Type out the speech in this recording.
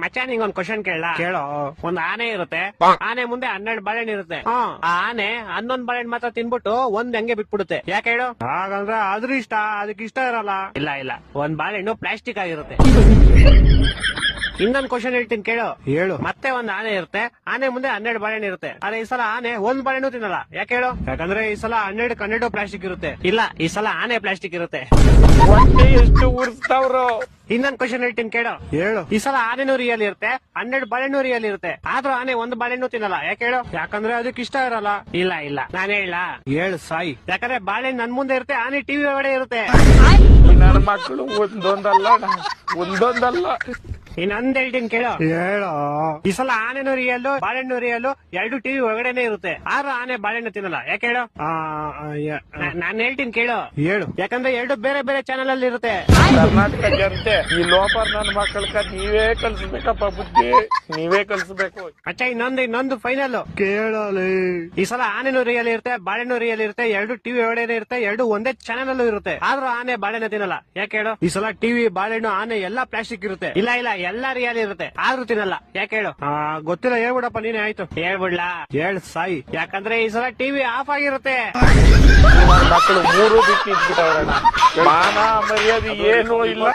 ಮಚ್ಚ ನಿಂಗೊಂದ್ ಕ್ವಶನ್ ಕೇಳ ಕೇಳೋ. ಒಂದ್ ಆನೆ ಇರುತ್ತೆ, ಆನೆ ಮುಂದೆ 12 ಬಾಳೆಹಣ್ಣು ಇರುತ್ತೆ. ಆ ಆನೆ 11 ಬಾಳೆಹಣ್ಣು ಮಾತ್ರ ತಿನ್ಬಿಟ್ಟು ಒಂದ್ ಹಂಗೆ ಬಿಟ್ಬಿಡುತ್ತೆ. ಯಾಕೆ ಹೇಳು? ಹಾಗಂದ್ರೆ ಅದ್ರ ಇಷ್ಟ, ಅದಕ್ಕೆ ಇಷ್ಟ ಇರಲ್ಲ. ಇಲ್ಲ, ಒಂದ್ ಬಾಳೆಹಣ್ಣು ಪ್ಲಾಸ್ಟಿಕ್ ಆಗಿರುತ್ತೆ. ಇನ್ನೊಂದ್ ಕ್ವಶನ್ ಹೇಳ್ತೀನಿ ಕೇಳು. ಹೇಳು. ಮತ್ತೆ ಒಂದ್ ಆನೆ ಇರುತ್ತೆ, ಆನೆ ಮುಂದೆ 12 ಬಾಳೆಹಣ್ಣು ಇರುತ್ತೆ. ಆದ್ರೆ ಈ ಸಲ ಆನೆ ಒಂದ್ ಬಾಳೆಹಣ್ಣು ತಿನ್ನಲ್ಲ. ಯಾಕೆ ಹೇಳು? ಯಾಕಂದ್ರೆ ಈ ಸಲ 12 ಪ್ಲಾಸ್ಟಿಕ್ ಇರುತ್ತೆ. ಇಲ್ಲ, ಈ ಸಲ ಆನೆ ಪ್ಲಾಸ್ಟಿಕ್ ಇರುತ್ತೆ. ಎಷ್ಟು ಉರ್ಸ್ತಾವ್ರು. ಇನ್ನೊಂದ್ ಕ್ವಶನ್ ಹೇಳ್ತೀನಿ ಕೇಳು. ಹೇಳು. ಈ ಸಲ ಆನೆನೂ ರಿಯಲ್ ಇರುತ್ತೆ, 12 ಬಾಳೆಹಣ್ಣು ರಿಯಲ್ ಇರುತ್ತೆ. ಆದ್ರೂ ಆನೆ ಒಂದ್ ಬಾಳೆಹಣ್ಣು ತಿನ್ನಲ್ಲ. ಯಾಕೆ ಹೇಳು? ಯಾಕಂದ್ರೆ ಅದಕ್ಕೆ ಇಷ್ಟ ಇರಲ್ಲ. ಇಲ್ಲ, ನಾನು ಹೇಳ. ಹೇಳು ಸಾಯಿ. ಯಾಕಂದ್ರೆ ಬಾಳೆಹಣ್ಣು ನನ್ ಮುಂದೆ ಇರುತ್ತೆ, ಆನೆ ಟಿವಿ ಒಳಗಡೆ ಇರುತ್ತೆ. ನನ್ನ ಮಕ್ಕಳು ಒಂದೊಂದಲ್ಲ. ಇನ್ನೊಂದ್ ಹೇಳ್ತೀನಿ ಕೇಳು. ಹೇಳು. ಈ ಸಲ ಆನೆನೂ ರಿಯಲ್, ಬಾಳೆಹಣ್ಣು ರಿಯಲ್, 2 ಟಿವಿ ಒಳಗಡೆ ಇರುತ್ತೆ. ಆದ್ರೂ ಆನೆ ಬಾಳೆಹಣ್ಣು ತಿನ್ನಲ್ಲ. ಯಾಕೆ ಹೇಳು? ನಾನ್ ಹೇಳ್ತೀನಿ ಕೇಳು. ಹೇಳು. ಯಾಕಂದ್ರೆ 2 ಬೇರೆ ಬೇರೆ ಚಾನೆಲ್ ಅಲ್ಲಿ ಇರುತ್ತೆ. ಕರ್ನಾಟಕ ಜನತೆ ಈ ಲೋಪರ್ ನನ್ನ ಮಕ್ಕಳಕ ನೀವೇ ಕಲ್ಸ್ಬೇಕಪ್ಪ, ಬುದ್ಧಿ ನೀವೇ ಕಲ್ಸ್ಬೇಕು. ಅಚ್ಚ ಇನ್ನೊಂದು ಫೈನಲ್ ಕೇಳಲಿ. ಈ ಸಲ ಆನೆನೂ ರಿಯಲ್ ಇರುತ್ತೆ, ಬಾಳೆಹಣ್ಣು ರಿಯಲ್ ಇರುತ್ತೆ, 2 ಟಿವಿ ಒಳಗಡೆ ಇರುತ್ತೆ, 2 ಒಂದೇ ಚಾನೆಲ್ ಅಲ್ಲೂ ಇರುತ್ತೆ. ಆದ್ರೂ ಆನೆ ಬಾಳೆಹಣ್ಣು ತಿನ್ನಲ್ಲ. ಯಾಕೆ ಹೇಳು? ಈ ಸಲ ಟಿವಿ, ಬಾಳೆಹಣ್ಣು, ಆನೆ ಎಲ್ಲಾ ಪ್ಲಾಸ್ಟಿಕ್ ಇರುತ್ತೆ. ಇಲ್ಲ ಎಲ್ಲಾ ರಿಯಲ್ ಇರುತ್ತೆ, ಆದ್ರೂ ತಿನ್ನಲ್ಲ. ಯಾಕೆ ಹೇಳು? ಗೊತ್ತಿಲ್ಲ, ಹೇಳ್ಬಿಡಪ್ಪ ನೀನೆ. ಆಯ್ತು, ಹೇಳ್ಬಿಡ್ಲಾ? ಹೇಳ್ ಸಾಯಿ. ಯಾಕಂದ್ರೆ ಈ ಸಲ ಟಿವಿ ಆಫ್ ಆಗಿರುತ್ತೆ. ಮಕ್ಕಳು 3 ಬಿಟ್ಟು ಇದ್ಬಿಟ್ಟವ್ರಣ್ಣ. ಮಾನ ಮರ್ಯಾದೆ ಏನೂ ಇಲ್ಲ.